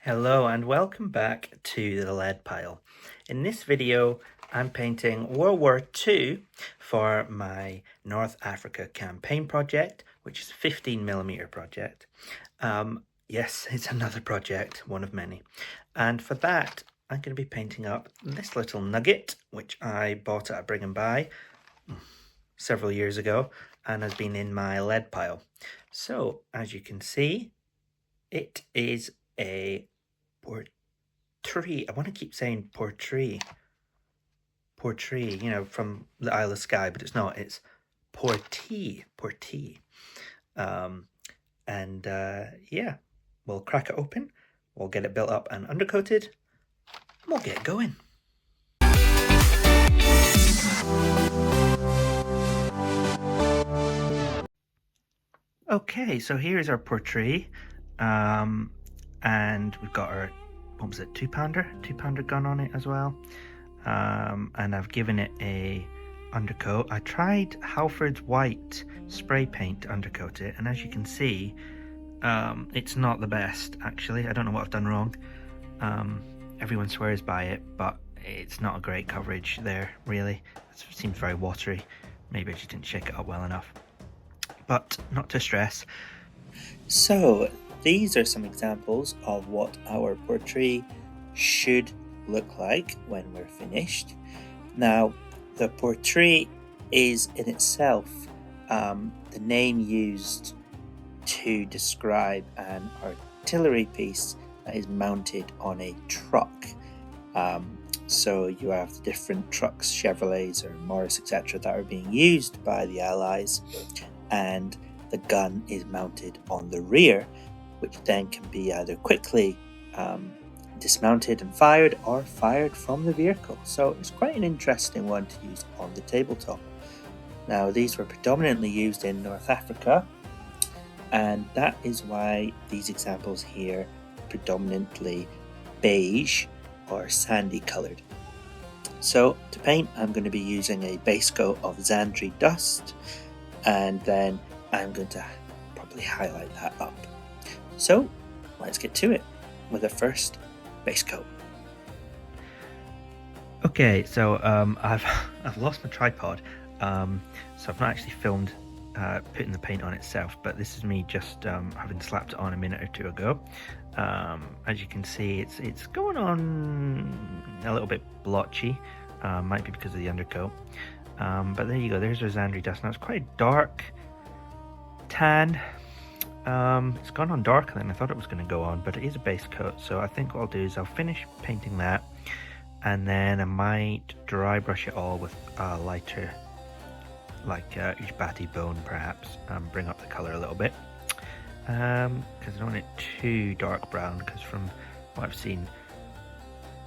Hello and welcome back to the lead pile. In this video I'm painting World War II for my North Africa campaign project, which is a 15mm project. Yes, it's another project, one of many. And for that I'm going to be painting up this little nugget, which I bought at a Bring and Buy several years ago and has been in my lead pile. So as you can see, it is a portee. I want to keep saying portee, you know, from the Isle of Skye, but it's not. It's portee. Yeah, we'll crack it open, we'll get it built up and undercoated, and we'll get going. Okay, so here's our portee, and we've got our, what was it, two pounder gun on it as well. And I've given it a undercoat. I tried Halford's white spray paint to undercoat it, and as you can see, it's not the best actually. I don't know what I've done wrong. Everyone swears by it, but it's not a great coverage there really. It seems very watery. Maybe I just didn't shake it up well enough, but not to stress. So these are some examples of what our portrait should look like when we're finished. Now, the portrait is in itself the name used to describe an artillery piece that is mounted on a truck. So you have the different trucks, Chevrolets or Morris, etc., that are being used by the Allies, and the gun is mounted on the rear, which then can be either quickly dismounted and fired, or fired from the vehicle. So it's quite an interesting one to use on the tabletop. Now, these were predominantly used in North Africa, and that is why these examples here are predominantly beige or sandy colored. So to paint, I'm going to be using a base coat of Zandri dust, and then I'm going to probably highlight that up. So let's get to it with the first base coat. Okay, so I've lost my tripod, so I've not actually filmed putting the paint on itself, but this is me just having slapped it on a minute or two ago. As you can see, it's going on a little bit blotchy, might be because of the undercoat, but there you go, there's our Zandri dust. Now it's quite dark tan. It's gone on darker than I thought it was going to go on, but it is a base coat, so I think what I'll do is I'll finish painting that, and then I might dry brush it all with a lighter, like Ujbati bone perhaps, bring up the colour a little bit, because I don't want it too dark brown, because from what I've seen,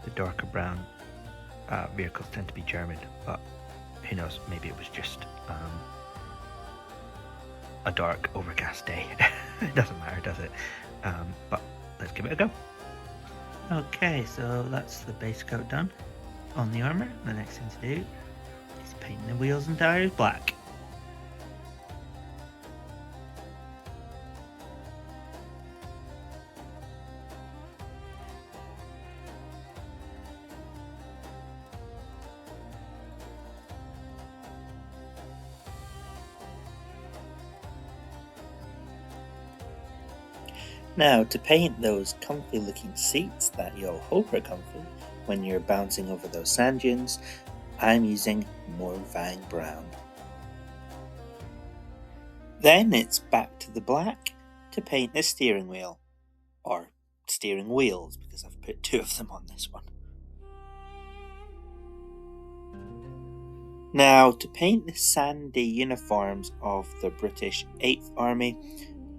the darker brown vehicles tend to be German, but who knows, maybe it was just a dark overcast day. It doesn't matter, does it? But let's give it a go. Okay, so that's the base coat done on the armour. The next thing to do is painting the wheels and tyres black. Now, to paint those comfy looking seats that you'll hope are comfy when you're bouncing over those sand dunes, I'm using Moorvang Brown. Then it's back to the black to paint the steering wheel, or steering wheels, because I've put two of them on this one. Now, to paint the sandy uniforms of the British 8th Army,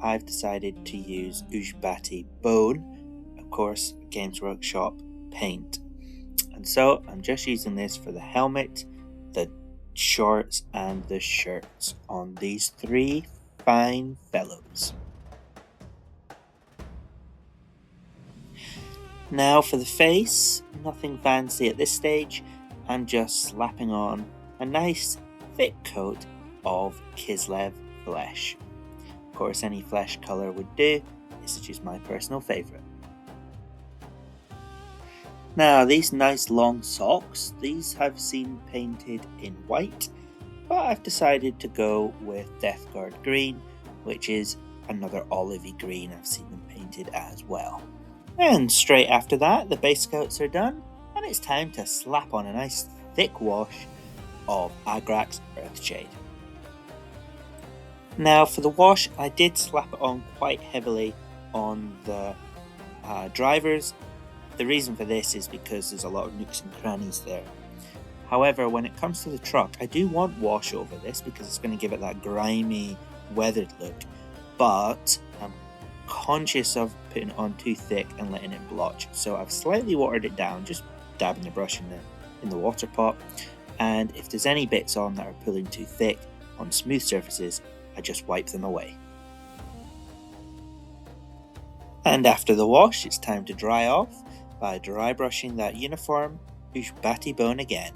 I've decided to use Ujbati Bone, of course, Games Workshop paint. And so I'm just using this for the helmet, the shorts and the shirts on these three fine fellows. Now for the face, nothing fancy at this stage. I'm just slapping on a nice thick coat of Kislev flesh. Of course, any flesh colour would do. This is just my personal favourite. Now these nice long socks, these I've seen painted in white, but I've decided to go with Death Guard green, which is another olivey green. I've seen them painted as well. And straight after that, the base coats are done, and it's time to slap on a nice thick wash of Agrax Earthshade. Now for the wash, I did slap it on quite heavily on the drivers. The reason for this is because there's a lot of nooks and crannies there. However, when it comes to the truck, I do want wash over this because it's going to give it that grimy, weathered look, but I'm conscious of putting it on too thick and letting it blotch. So I've slightly watered it down, just dabbing the brush in the water pot, and if there's any bits on that are pulling too thick on smooth surfaces, I just wipe them away. And after the wash, it's time to dry off by dry brushing that uniform Ushbati bone again.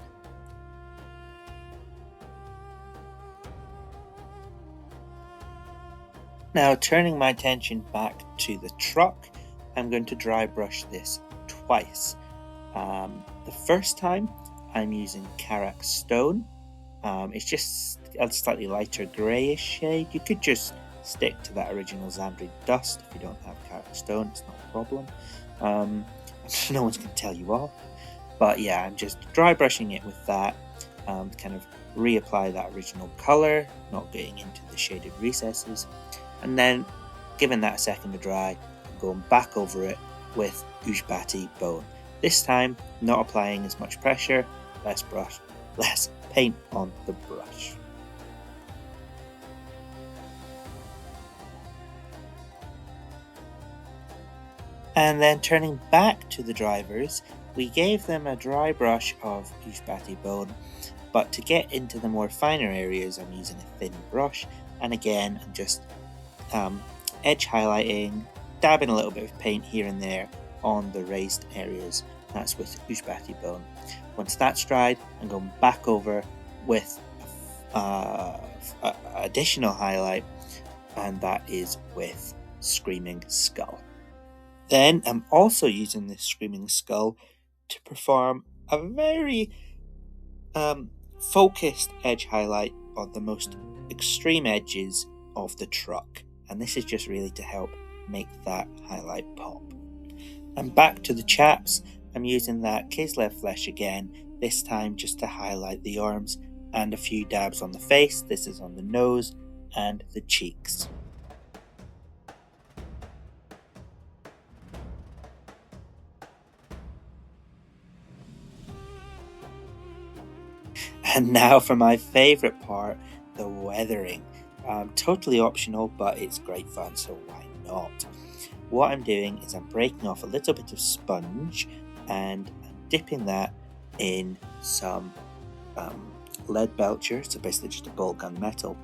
Now turning my attention back to the truck, I'm going to dry brush this twice. The first time I'm using Karak Stone. It's just a slightly lighter greyish shade. You could just stick to that original Xandri Dust if you don't have Karak Stone, it's not a problem. No one's going to tell you off. But yeah, I'm just dry brushing it with that to kind of reapply that original colour, not getting into the shaded recesses. And then, giving that a second to dry, I'm going back over it with Ushbati Bone. This time, not applying as much pressure, less paint on the brush. And then turning back to the drivers, we gave them a dry brush of Ushbati Bone, but to get into the more finer areas, I'm using a thin brush, and again, I'm just edge highlighting, dabbing a little bit of paint here and there on the raised areas. That's with Ushbati Bone. Once that's dried, I'm going back over with additional highlight, and that is with Screaming Skull. Then I'm also using this Screaming Skull to perform a very focused edge highlight on the most extreme edges of the truck, and this is just really to help make that highlight pop. And back to the chaps, I'm using that Kislev flesh again, this time just to highlight the arms and a few dabs on the face. This is on the nose and the cheeks. And now for my favourite part, the weathering. Totally optional, but it's great fun, so why not? What I'm doing is I'm breaking off a little bit of sponge and I'm dipping that in some lead belcher, so basically just a ball gun metal.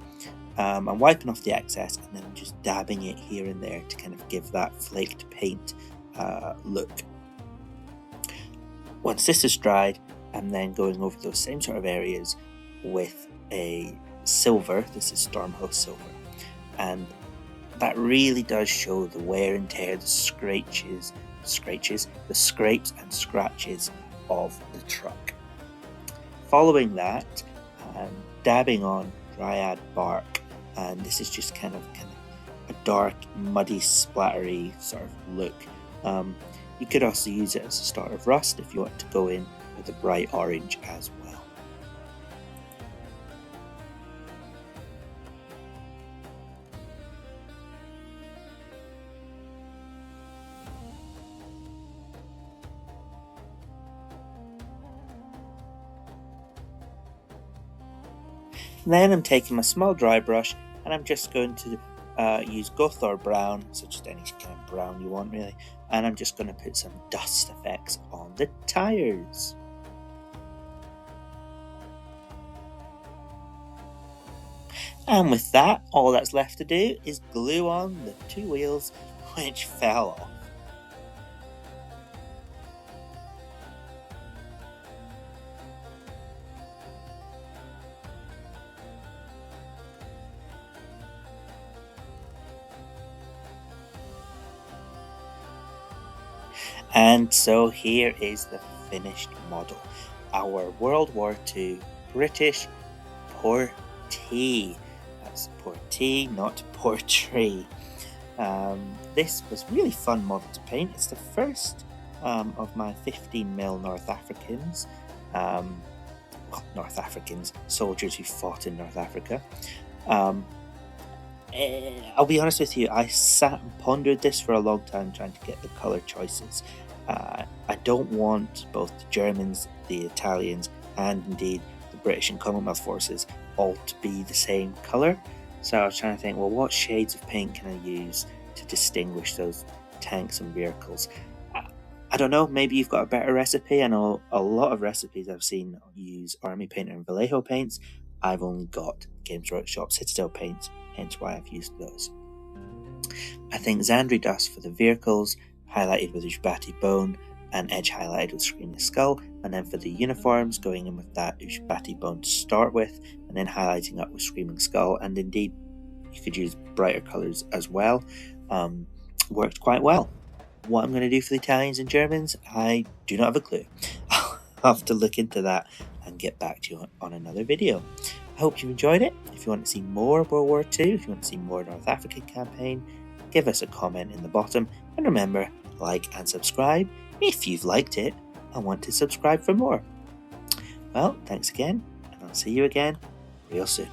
I'm wiping off the excess and then I'm just dabbing it here and there to kind of give that flaked paint look. Once this is dried, I'm then going over those same sort of areas with a silver. This is Stormhost silver, and that really does show the wear and tear, the scrapes and scratches of the truck. Following that, I'm dabbing on Dryad bark, and this is just kind of a dark, muddy, splattery sort of look. You could also use it as a start of rust if you want to go in with a bright orange as well. Then I'm taking my small dry brush and I'm just going to use Gothor brown, so just any kind of brown you want really, and I'm just going to put some dust effects on the tyres. And with that, all that's left to do is glue on the two wheels which fell off. And so here is the finished model. Our World War II British portee. That's portee, not portrait. This was really fun model to paint. It's the first of my 15mm North Africans. North Africans, soldiers who fought in North Africa. I'll be honest with you, I sat and pondered this for a long time trying to get the colour choices. I don't want both the Germans, the Italians, and indeed the British and Commonwealth forces all to be the same colour. So I was trying to think, well, what shades of paint can I use to distinguish those tanks and vehicles? I don't know, maybe you've got a better recipe. I know a lot of recipes I've seen use Army Painter and Vallejo paints. I've only got Games Workshop Citadel paints, hence why I've used those. I think Zandri dust for the vehicles, highlighted with Ushbati bone and edge highlighted with Screaming Skull, and then for the uniforms, going in with that Ushbati bone to start with, and then highlighting up with Screaming Skull, and indeed you could use brighter colours as well. Worked quite well. What I'm going to do for the Italians and Germans, I do not have a clue. I'll have to look into that and get back to you on another video. I hope you enjoyed it. If you want to see more World War II, if you want to see more North African campaign, give us a comment in the bottom. And remember, like and subscribe if you've liked it and want to subscribe for more. Well, thanks again, and I'll see you again real soon.